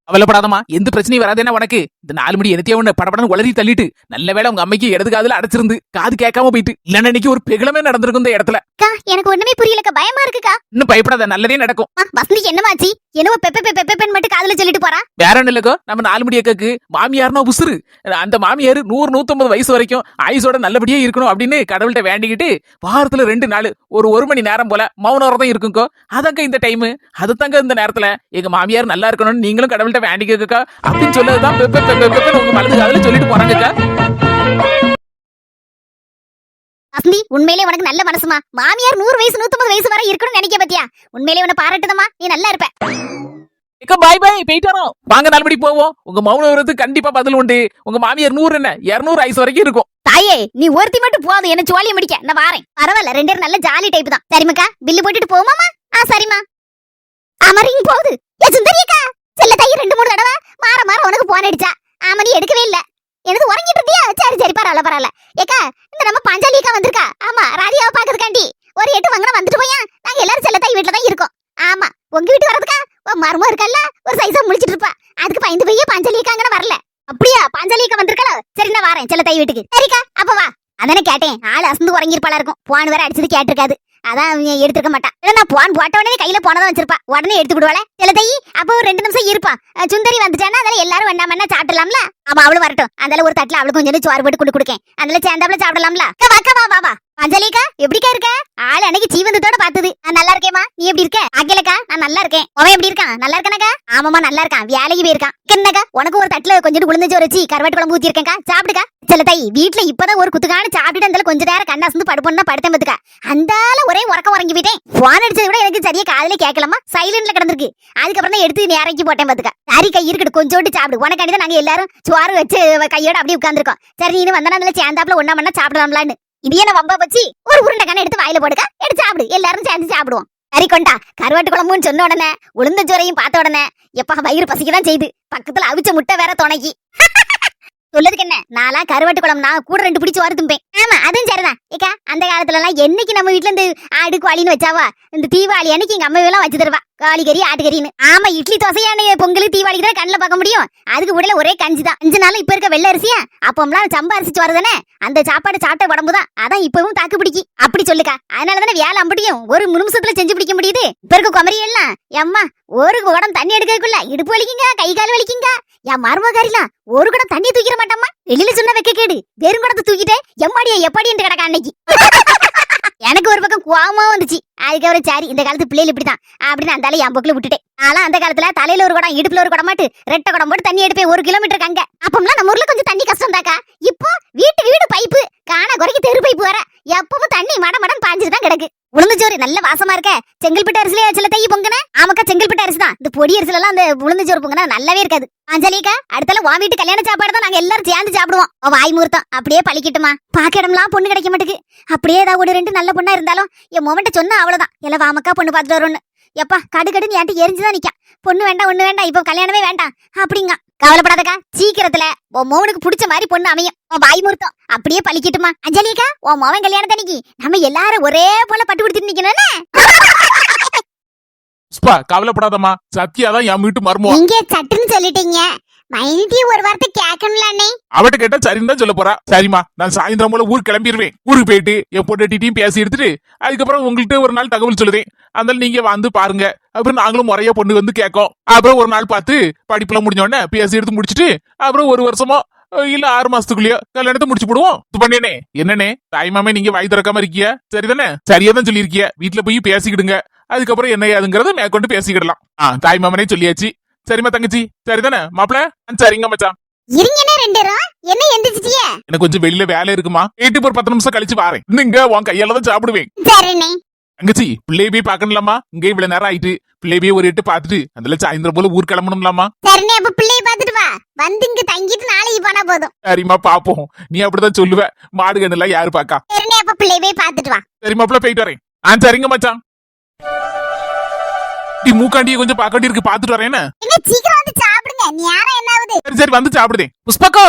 அவலப்படாதமா, எந்த பிரச்சனையும் வராதேன்னா உனக்கு. இந்த 4 மணி எனத்தையே ஒண்ணு படப்படன்னு உளறி தள்ளிட்டு நல்ல வேளை உங்க அம்மைக்கு இடது காதுல அடைச்சிருந்து காது கேட்காம போயிட்டு, இல்லன்னா இன்னைக்கு ஒரு பெகலமே நடந்திருக்கும் இந்த இடத்துல. அக்கா, எனக்கு ஒண்ணுமே புரியலக்கா, பயமா இருக்குக்கா. இன்னும் பயப்படாத, நல்லதே நடக்கும். வசந்திக்கு என்னமாச்சு? என்னவோ பெப்ப பெப்ப பெப்பன்னு மட்டும் காதுல சொல்லிட்டு போறா. வேற ஒண்ணு இல்லக்கோ, நம்ம 4 மணி அக்காக்கு மாமியார்னா உசுரு. அந்த மாமியார் 100-150 வயசு வரைக்கும் ஆயுசோட நல்லபடியா இருக்கணும் அப்படின்னு கடவுள்கிட்ட வேண்டிக்கிட்டு வாரத்துல 2 நாள் ஒரு மணி நேரம் போல மௌனவரதம் இருக்குங்கோ. அதங்க இந்த டைம், அதுதாங்க இந்த நேரத்துல எங்க மாமியார் நல்லா இருக்கணும்னு நீங்களும் கடவுள்கிட்ட வேண்டிக்கா அப்படின்னு சொல்லதுதான் பெப்ப பெப்ப பெப்பன்னு உங்க மனது காதுல சொல்லிட்டு போறாங்கக்கா. வசந்தி, உண்மையிலே உனக்கு நல்ல மனசுமா. மாமியார் 100 வயசு 150 வயசு வரை இருக்கணும்னு நினைக்க பத்தியா? உண்மையிலே உன்னை பாராட்டுதமா, நீ நல்லா இருப்ப. ஏக்கா பாய் பாய், போயிட்டு வரோம். வாங்க 4 மணிக்கு போவோம். உங்க மௌன விரதத்துக்கு கண்டிப்பா பதில் உண்டு. உங்க மாமியார் 100 என்ன 200 ஆயுசு வரைக்கும் இருக்கும். தாயே, நீ ஒருத்தி மட்டும் போதும் என்ன சோழிய முடிக்க. நான் வாரேன். பரவாயில்ல, 2 பேரும் நல்ல ஜாலி டைப் தான். சரிமாக்கா, பில்லு போட்டுட்டு போமாமா. சரிம்மா. அமரிங் போகுது. ஏ சுந்தரியக்கா, செல்ல தாயி 2-3 தடவை மாற மாற உனக்கு போன் அடிச்சா. ஆமா, நீ எடுக்கவே இல்ல. எனக்கு உறங்கிட்டு இருந்தியா? சரி பரவாயில்ல பரவாயில்ல. ஏக்கா, இந்த நம்ம பாஞ்சாலிக்கா வந்திருக்கா. ஆமா, ராதியாவை பாக்குறதுக்காண்டி ஒரு 8 வாங்கினா வந்துட்டு போயா. நாங்க எல்லாரும் செல்ல தாய் வீட்டுல தான் இருக்கோம். ஆமா, உங்க வீட்டு வரதுக்கா மருமம் இருக்கல்ல, ஒரு சைஸா முழிச்சிட்டு இருப்பா. அதுக்கு பயந்து போய் பாஞ்சாலிக்காங்கன்னு வரல. அப்படியா? பாஞ்சாலிக்கா வந்திருக்கல. சரி, நான் வரேன் செல்ல தாய் வீட்டுக்கு. சரிக்கா, அப்ப வா. அதானே கேட்டேன், ஆள் அசந்து உறங்கிருப்பாளா இருக்கும். போன் வேற அடிச்சது கேட்டிருக்காது, அதான் எடுத்துக்க மாட்டா. நான் போன் போட்ட உடனே கையில போனதான் வச்சிருப்பா. உடனே எடுத்து விடுவாளே செல்ல தாயி. அப்ப ஒரு 2 நிமிஷம் இருப்பா. சுந்தரி வந்துட்டானா அதெல்லாம் எல்லாரும் வேண்டாமன்னா சாப்பிடலாம்ல. ஆமா, அவளு வரட்டும். அதனால ஒரு தட்டுல அவளுக்கு கொஞ்சம் சோறு போட்டு கொண்டு கொடுக்கேன். அதனால சேர்ந்தாப்புல சாப்பிடலாம்ல. வா வா. அஞ்சலிக்கா, எப்படிக்கா இருக்க? ஆள் அன்னைக்கு ஜீவந்தத்தோட பார்த்தது. நான் நல்லா இருக்கேமா, நீ எப்படி இருக்க? அகிலக்கா, நான் நல்லா இருக்கேன். அவன் எப்படி இருக்கான்? நல்லா இருக்கானக்கா? ஆமாமா, நல்லா இருக்கான். வேலைக்கு போயிருக்கான். என்னக்கா, உனக்கு ஒரு தட்டுல கொஞ்சம் உளுந்து சோறு வச்சு கருவாட்டு குழம்பு ஊத்தி இருக்கேன்க்கா, சாப்பிடுக்கா. செல்ல தாய், வீட்டுல இப்பதான் ஒரு குத்துக்கான சாப்பிட்டு அந்த கொஞ்ச நேரம் கண்ணாசந்து படுப்போம் தான் படுத்தேன் பத்துக்கா. அந்தால ஒரே உறக்கம் உறங்கி போயிட்டேன். போன் அடிச்சதை விட எனக்கு சரியா காதுல கேட்கலாமா, சைலண்ட்ல கிடந்திருக்கு. அதுக்கப்புறம் தான் எடுத்து இறக்கி போட்டேன் பத்துக்கா. சரி கை இருக்கட்டும், கொஞ்சோண்டு சாப்பிடு. உனக்காண்டி தான் நாங்க எல்லாரும் சோறு வச்சு கையோட அப்படியே உட்காந்துருக்கோம். சரி, நீ வந்தா அதுல சேர்ந்தாப்புல ஒன்னா மண்ணா சாப்பிடலாம்லான்னு. இது என்ன வம்பா வச்சு ஒரு உருண்டை கண்ணை எடுத்து வாயில போடுக்கா, எடுத்து சாப்பிடு. எல்லாரும் சேர்ந்து சாப்பிடுவோம். சரி கொண்டா. கருவாட்டு குழம்புன்னு சொன்ன உடனே உளுந்த ஜோரையும் பார்த்த உடனே எப்பா வயிறு பசிக்கதான் செய்து. பக்கத்துல அவிச்ச முட்டை வேற துணைக்கி. சொல்லதுக்கு என்ன, நாளா கருவாட்டு குழம்பு நான் கூட 2 பிடிச்சு வாரு தும்பேன். ஆமா, அதுவும் சரிதான். ஏக்கா, அந்த காலத்துல எல்லாம் என்னைக்கு நம்ம வீட்டுல இந்த ஆடு கோழின்னு வச்சாவா, இந்த தீபாவளி அன்னைக்கு எங்க அம்மா எல்லாம் வச்சு தருவா. காளிகறி ஆட்டுக்கறின்னு. ஆமா, இட்லி தோசையான பொங்கல் தீபாவளிக்கு தான் கண்ணில் பார்க்க முடியும். அதுக்கு கூட ஒரே கஞ்சி தான். 5 நாள் இப்ப இருக்க வெள்ளை அரிசியா அப்பம்லாம் சம்பா அரிசி வருதானே, அந்த சாப்பாடு சாப்பிட்ட உடம்பு தான். அதான் இப்பவும் தாக்கு பிடிக்கி. அப்படி சொல்லுக்கா. அதனாலதானே வேலை அம்படியும் ஒரு நிமிஷத்துல செஞ்சு பிடிக்க முடியுது. இப்ப இருக்க குமரி எல்லாம் எம்மா ஒரு குடம் தண்ணி எடுக்கக்குள்ள இடுப்பு வலிக்குங்க, கை கால் வலிக்குங்க. என் மருமகாரிலாம் ஒரு குடம் தண்ணி தூக்கிற மாட்டாமா. வெளியில சொன்ன வைக்க கேடு, வெறும் குடத்தை தூக்கிட்டே எம்மாடியா எப்படி என்று கிடக்கா அன்னைக்கு. எனக்கு ஒரு பக்கம் கோவமா வந்துச்சு. அதுக்கப்புறம் சரி, இந்த காலத்து பிள்ளைகள் இப்படிதான் அப்படின்னு அந்த என் பொக்குல விட்டுட்டேன். ஆனா அந்த காலத்துல தலையில ஒரு குடம் இடுப்புல ஒரு குடம் மாட்டு 2 குடம் போட்டு தண்ணி எடுப்பேன் 1 கிலோமீட்டருக்கு. அங்க அப்பம்லாம் நம்ம ஊர்ல கொஞ்சம் தண்ணி கஷ்டம் தாக்கா. இப்போ வீட்டுக்கு வீடு பைப்பு, காண குறைக்கு தெரு பைப்பு வர எப்பவும் தண்ணி மடம் பாஞ்சிட்டு தான் கிடக்கு. உளுந்தச்சோறு நல்ல வாசமா இருக்க. செங்கல்பட்டு அரிசிலே சில தைய பொங்கன. ஆமாக்கா, செங்கல்பட்டு அரிசி தான். இந்த பொடி அரிசில எல்லாம் அந்த உளுந்தச்சோறு பொங்கனா நல்லாவே இருக்காது. அஞ்சலிக்கா, அடுத்தால வா வீட்டு கல்யாண சாப்பாடு தான் நாங்க எல்லாரும் சேர்ந்து சாப்பிடுவோம். வாய் முகூர்த்தம் அப்படியே பழிக்கட்டுமா. பாக்க இடம்லாம் பொண்ணு கிடைக்க மாட்டுக்கு. அப்படியே ஏதாவது ஒரு 2 நல்ல பொண்ணா இருந்தாலும் என் மொமெண்ட சொன்னா அவ்வளவுதான். எல்லாம் வாமக்கா பொண்ணு பார்த்துட்டு வரும்னு. எப்பா கடுன்னு ஏன்ட்டு எரிஞ்சுதான் நிக்கா. பொண்ணு வேண்டாம், ஒண்ணு வேண்டாம், இப்போ கல்யாணமே வேண்டாம் அப்படிங்க. கவலைப்படாதக்கா, சீக்கிரத்துல உன் மோவனுக்கு பிடிச்ச மாதிரி பொண்ணு அமையும். உன் வாய் முகூர்த்தம் அப்படியே பழிக்கட்டுமா. அஞ்சலிக்கா, உன் மோவன் கல்யாணத்தன்னைக்கு நம்ம எல்லாரும் ஒரே போல பட்டு கொடுத்துட்டு நிக்கணும்னு. கவலைப்படாதம்மா, சத்யாதான் என் வீட்டு மருமோ. நீங்க சட்டுன்னு சொல்லிட்டீங்க. மைனிட்டி ஒரு வார்த்தை கேட்கணும்லானே. அவட்ட கேட்டா சரின்னு தான் சொல்ல போறா. சரிம்மா, நான் சாயந்தரம் போல ஊருக்கு கிளம்பிடுவேன். ஊருக்கு போயிட்டு என் பொண்டாட்டியும் பேசி எடுத்துட்டு அதுக்கப்புறம் உங்கள்கிட்ட ஒரு நாள் தகவல் சொல்லுறேன். அதனால நீங்க வந்து பாருங்க. அப்புறம் நாங்களும் முறையா பொண்ணு வந்து கேட்கோம். அப்புறம் ஒரு நாள் பார்த்து படிப்புலாம் முடிஞ்ச உடனே பேசி எடுத்து முடிச்சுட்டு அப்புறம் 1 வருஷமோ இல்ல 6 மாசத்துக்குள்ளயோ கல்யாணத்தை முடிச்சு போடுவோம். இது பண்ணேனே என்னனே தாய்மாமே, நீங்க வாய் திறக்காம இருக்கிய சரிதானே? சரியா தான் சொல்லியிருக்கிய. வீட்டுல போய் பேசிக்கிடுங்க. அதுக்கப்புறம் என்ன ஏதுங்கிறத மேற்கொண்டு பேசிக்கிடலாம். தாய்மாமனே சொல்லியாச்சு. சரிம்மா தங்கச்சி, சரிதானே மாப்பிள? சரிங்க மச்சான். இருங்கனே 2 பேரும் என்ன எந்திரிச்சிட்டியே? எனக்கு கொஞ்சம் வெளியில வேலை இருக்குமா. வீட்டு ஒரு 10 நிமிஷம் கழிச்சு வாரேன். இங்க உன் கையால தான் சாப்பிடுவேன். சரிண்ணே. தங்கச்சி, பிள்ளைய போய் பாக்கணும்லாமா? இங்க இவ்வளவு நேரம் ஆயிட்டு. பிள்ளைய போய் ஒரு 8 பாத்துட்டு அதுல சாயந்தரம் போல ஊர் கிளம்பணும்லாமா? சரிண்ணே, அப்ப பிள்ளைய பாத்துட்டு வா. வந்து இங்க தங்கிட்டு நாளைக்கு போனா போதும். சரிம்மா, பாப்போம். நீ அப்படிதான் சொல்லுவ. மாடு கண்ணெல்லாம் யாரு பாக்கா? சரிண்ணே, அப்ப பிள்ளைய போய் பாத்துட்டு வா. சரி மாப்பிள்ள, போயிட்டு வரேன். சரிங்க மச்சான். மூக்காண்டியை கொஞ்சம் பாக்காட்டி இருக்கு பாத்துட்டு வரேன்னு. எங்க சீக்கிரம் வந்து சாப்பிடுங்க, நேரம் என்ன ஆகுது? சரி சரி வந்து சாப்பிடுதேன். புஷ்பக்கோ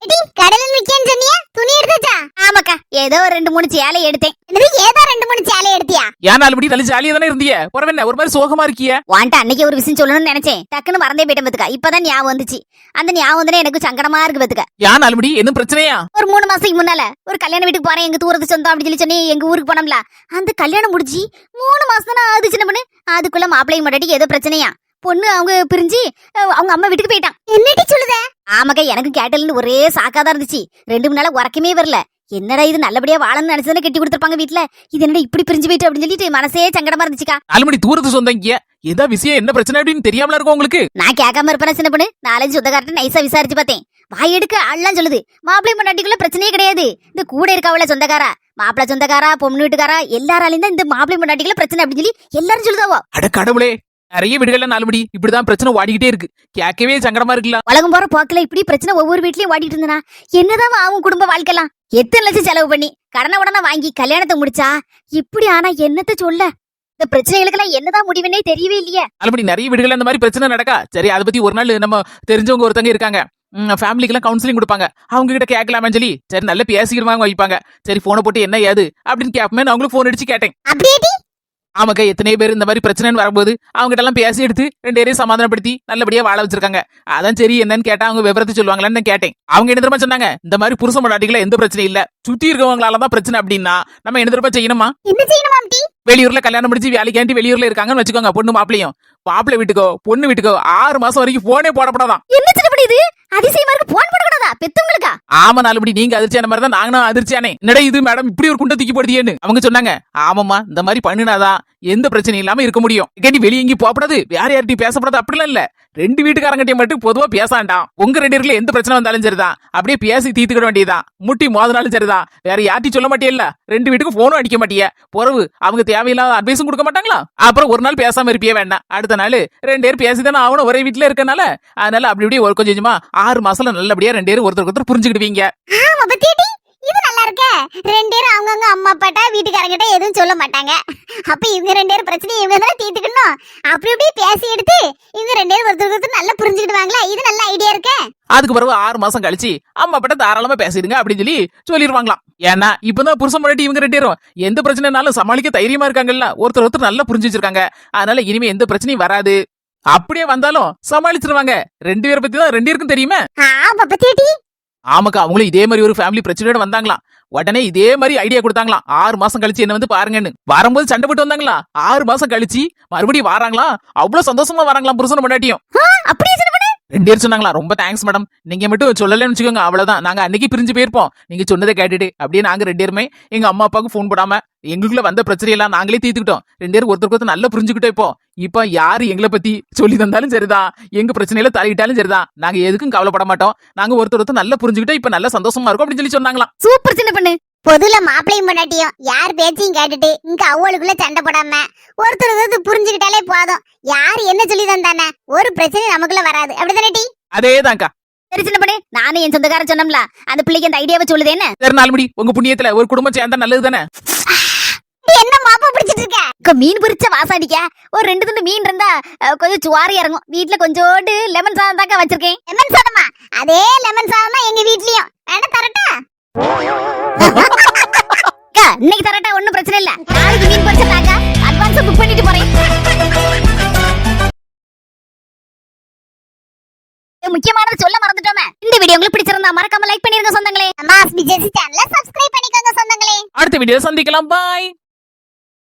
எடி கடல்ல நிக்கேன்னு சொன்னியா? துணி எடுத்தாச்சா? ஆமாக்கா, ஏதோ ஒரு 2-3 சேலை எடுத்தேன். என்னது ஏதோ 2-3 சேலை எடுத்தியா? ஏன் 4 மணி நல்ல ஜாலியா தானே இருந்திய, என்ன ஒரு மாதிரி சோகமா இருக்கிய? வாண்ட அன்னைக்கு ஒரு விஷயம் சொல்லணும்னு நினைச்சேன், டக்குன்னு மறந்தே போயிட்டேன் பாத்துக்க. இப்பதான் ஞாபகம் வந்துச்சு. அந்த ஞாபகம் வந்து எனக்கு சங்கடமா இருக்கு பாத்துக்க. ஏன் 4 மணி என்ன பிரச்சனையா? ஒரு 3 மாசத்துக்கு முன்னால ஒரு கல்யாண வீட்டுக்கு போறேன், எங்க தூரத்து சொந்தம் அப்படின்னு சொல்லி எங்க ஊருக்கு போனோம்ல. அந்த கல்யாணம் முடிஞ்சு 3 மாசம் தான் ஆகுது சின்ன பொண்ணு. அதுக்குள்ள மாப்பிள்ளையும் மாட்டாட்டி ஏதோ பிரச்சனையா, பொண்ணு அவங்க பிரிஞ்சு அவங்க அம்மா வீட்டுக்கு போயிட்டான். என்னடி சொல்லுத? ஆமாக்கா, எனக்கு கேட்டல்னு ஒரே சாக்காதான் இருந்துச்சு. 2 நாளா உறக்கமே வரல. என்னடா இது, நல்லபடியா வாழணும்னு நினைச்சதானே கட்டி கொடுத்துருப்பாங்க வீட்டுல, இது என்னடா இப்படி பிரிஞ்சு போயிட்டு அப்படின்னு சொல்லிட்டு மனசே சங்கடமா இருந்துச்சுக்கா. 4 மணி தூரத்து சொந்தம் இங்க ஏதா விஷயம் என்ன பிரச்சனை அப்படின்னு தெரியாமல இருக்கும் உங்களுக்கு? நான் கேட்காம இருப்பேன் சின்ன பொண்ணு. 4 சொந்தக்காரட்ட நைஸா விசாரிச்சு பார்த்தேன். வாய் எடுக்க ஆள்லாம் சொல்லுது மாப்பிள்ளை பொண்டாட்டிக்குள்ள பிரச்சனையே கிடையாது. இந்த கூட இருக்கவள சொந்தக்காரா, மாப்பிள்ளை சொந்தக்காரா, பொண்ணு வீட்டுக்காரா, எல்லாராலையும் தான் இந்த மாப்பிள்ளை பொண்டாட்டிக்குள்ள பிரச்சனை அப்படின்னு சொல்லி எல்லாரும் சொல்லுதாவோ. அட கடவுளே, நிறைய வீடுகள்ல 4 மணி இப்படிதான் பிரச்சனை ஓடிக்கிட்டே இருக்கு. கேட்கவே சங்கடமா இருக்குல்ல. உலகம் போற போக்குல இப்படி பிரச்சனை ஒவ்வொரு வீட்லயும் ஓடிட்டு இருந்தனா என்னதான் ஆகும் குடும்ப வாழ்க்கைலாம்? எத்தனை லட்சம் செலவு பண்ணி கடனை உடனே வாங்கி கல்யாணத்தை முடிச்சா இப்படி ஆனா என்னத்த சொல்ல? இந்த பிரச்சனைகளுக்கெல்லாம் என்னதான் முடிவுன்னே தெரியவே இல்லையே. 4 மணி நிறைய வீடுகள்ல இந்த மாதிரி பிரச்சனை நடக்கா. சரி, அதை பத்தி ஒரு நாள் நம்ம தெரிஞ்சவங்க ஒருத்தங்க இருக்காங்க, ஃபேமிலிக்கெல்லாம் கவுன்சிலிங் கொடுப்பாங்க. அவங்க கிட்ட கேட்கலாமேன்னு சொல்லி சரி நல்லா பேசிக்கிறவாங்க வைப்பாங்க. சரி போனை போட்டு என்ன ஏது அப்படின்னு கேட்பமே, நான் அவங்களுக்கு போன் அடிச்சு கேட்டேன். அப்படியே ஆமாக்கா, எத்தனை பேர் இந்த மாதிரி பிரச்சனைன்னு வரும்போது அவங்க கிட்ட எல்லாம் பேசி எடுத்து 2 பேரையும் சமாதானப்படுத்தி நல்லபடியா வாழ வச்சிருக்காங்க. அதான் சரி என்னன்னு கேட்டா அவங்க விவரத்தை சொல்லுவாங்களான்னு நான் கேட்டேன். அவங்க என்ன தெரியுமா சொன்னாங்க, இந்த மாதிரி புருஷ பொண்டாட்டிகள எந்த பிரச்சனையும் இல்ல, சுத்தி இருக்கவங்களாலதான் பிரச்சனை அப்படின்னா நம்ம என்ன தெரியுமா செய்யணுமா? என்ன செய்யணும் ஆண்டி? வெளியூர்ல கல்யாணம் முடிச்சு வேலைக்காண்டி வெளியூர்ல இருக்காங்கன்னு வச்சுக்கோங்க, பொண்ணு மாப்பிளையும். மாப்பிள்ளை வீட்டுக்கோ பொண்ணு வீட்டுக்கோ 6 மாசம் வரைக்கும் போனே போடப்படாதான். என்ன சின்னப்படி இது? அதிசயமா இருக்கு. போன் போடக்கூடாதா பெத்தவங்களுக்கா? ஆமா 4 மணி நீங்க அதிர்ச்சியான மாதிரி தான் நாங்களும் அதிர்ச்சியானே. என்னடா இது மேடம் இப்படி ஒரு குண்டை தூக்கி போடுதியேன்னு அவங்க சொன்னாங்க. ஆமாமா, இந்த மாதிரி பண்ணினாதான் எந்த பிரச்சனையும் இல்லாம இருக்க முடியும். கேட்டி வெளியே எங்கேயும் போகப்படாது, வேற யார்ட்டையும் பேசப்படாது அப்படிலாம் இல்ல. 2 வீட்டுக்காரங்கிட்டையும் மட்டும் பொதுவா பேசாண்டாம். உங்க 2 பேருக்குள்ள எந்த பிரச்சனை வந்தாலும் சரிதான், அப்படியே பேசி தீர்த்துக்கிட வேண்டியதான். முட்டி மோதினாலும் சரிதான், வேற யார்ட்டையும் சொல்ல மாட்டியல்ல. 2 வீட்டுக்கு போனும் அடிக்க மாட்டிய. பொறவு அவங்க தேவையில்லாத அட்வைஸும் கொடுக்க மாட்டாங்களா? அப்புறம் ஒரு நாள் பேசாம இருப்பியே வேண்டாம், அடுத்த நாள் 2 பேரும் பேசிதானே ஆகணும் ஒரே வீட்டுல இருக்கனால. அதனால அப்படி இப்படி ஒரு கொஞ்சமா 6 மாசத்துல நல்லபடியா 2 பேரும் ஒருத்தருக்கு ஒருத்தர் புரிஞ்சுக்கிடுவீங்க. ஆமா பத்தியடி, இது நல்லா இருக்கே. 2 பேரும் அவங்கவங்க அம்மா அப்பாட்ட வீட்டுக்காரங்கிட்ட எதுவும் சொல்ல மாட்டாங்க. அப்ப இவங்க 2 பேரும் பிரச்சனை இவங்க தானே தீர்த்துக்கணும். அப்படி இப்படி பேசி எடுத்து இவங்க 2 பேரும் ஒருத்தருக்கு ஒருத்தர் நல்லா புரிஞ்சுக்கிடுவாங்களா? இது நல்ல ஐடியா இருக்கே. அதுக்கு பிறகு 6 மாசம் கழிச்சு அம்மா பட்ட தாராளமா பேசிடுங்க அப்படின்னு சொல்லி சொல்லிடுவாங்களாம். ஏன்னா இப்பதான் புருஷன் முன்னாடி இவங்க 2 பேரும் எந்த பிரச்சனைனாலும் சமாளிக்க தைரியமா இருக்காங்கல்ல, ஒருத்தர் ஒருத்தர் நல்லா புரிஞ்சு வச்சிருக்காங்க. அதனால இனிமே எந்த பிரச்சனையும் வராது. அப்படியே வந்தாலும் சமாளிச்சிருவாங்க. 2 பேரை பத்தி தான் 2 பேருக்கும் தெரியுமே. ஆமா பத்தியடி. ஆமாக்கா, அவங்களும் இதே மாதிரி ஒரு ஃபேமிலி பிரச்சனையோட வந்தாங்களாம். உடனே இதே மாதிரி ஐடியா கொடுத்தாங்களாம், 6 மாசம் கழிச்சு என்ன வந்து பாருங்கன்னு. வரும்போது சண்டை போட்டு வந்தாங்களா, 6 மாசம் கழிச்சு மறுபடியும் வராங்களா. அவ்வளவு சந்தோஷமா வராங்களாம் புருஷன் முன்னாடியும். அப்படியே சின்ன பொண்ணு 2 பேரும் சொன்னாங்களா, ரொம்ப தேங்க்ஸ் மேடம், நீங்க மட்டும் சொல்லலன்னு வச்சுக்கோங்க அவ்வளவுதான், நாங்க அன்னைக்கு பிரிஞ்சு போயிருப்போம். நீங்க சொன்னதை கேட்டுட்டு அப்படியே நாங்க 2 பேருமே எங்க அம்மா அப்பாவுக்கு போன் போடாம எங்களுக்குள்ள வந்த பிரச்சனையெல்லாம் நாங்களே தீர்த்துக்கிட்டோம். 2 பேரும் ஒருத்தருக்கு ஒருத்தர் நல்லா புரிஞ்சுக்கிட்டோம். இப்போ யாரு எங்களை பத்தி சொல்லி தந்தாலும் சரிதான், எங்க பிரச்சனையில தலையிட்டாலும் சரிதான், நாங்க எதுக்கும் கவலைப்பட மாட்டோம். நாங்க ஒருத்தர் ஒருத்தர் நல்லா புரிஞ்சுக்கிட்டோம், இப்ப நல்லா சந்தோஷமா இருக்கும் அப்படின்னு சொல்லி சொன்னாங்களாம். சூப்பர் சின்ன பொண்ணு. பொதுல மாப்பிளையும் பொண்டாட்டியும் யார் பேச்சையும் கேட்டுட்டு இங்க அவளுக்குள்ள சண்டை போடாம ஒருத்தர் ஒருத்தர் புரிஞ்சுக்கிட்டாலே போதும். யார் என்ன சொல்லி தந்தானே ஒரு பிரச்சனை நமக்குள்ள வராது. அப்படிதானே டி? அதேதான்க்கா. சரி சின்ன பொண்ணு, நானும் என் சொந்தக்காரன் சொன்னோம்ல, அந்த பிள்ளைக்கு அந்த ஐடியாவை சொல்லுது என்ன? சரி 4 மணி உங்க புண்ணியத்துல ஒரு குடும்பம் சேர்ந்தா நல்லது தானே. என்ன மாப்பா பிடிச்சிட்டு இருக்க? மீன் பொரிச்ச வாசாடிக்க ஒரு 2 துண்டு மீன் இருந்தா கொஞ்சம் சுவாரி இறங்கும். வீட்டுல கொஞ்சோண்டு லெமன் சாதம் தாக்கா வச்சிருக்கேன். லெமன் சாதமா? அதே லெமன் சாதம் தான் எங்க வீட்லயும். வேணா தரட்டா? இன்னைக்கு தரட்டா, ஒண்ணும் பிரச்சனை இல்ல. நாளைக்கு மீன் பொரிச்ச தாக்கா அட்வான்ஸ் புக் பண்ணிட்டு போறேன். முக்கியமானது சொல்ல மறந்துட்டோமே. இந்த வீடியோ உங்களுக்கு பிடிச்சிருந்தா மறக்காம லைக் பண்ணிருங்க சொந்தங்களே. அம்மா பிஜேசி சேனலை சப்ஸ்கிரைப் பண்ணிக்கோங்க சொந்தங்களே. அடுத்த வீடியோ சந்திக்கலாம். பாய்.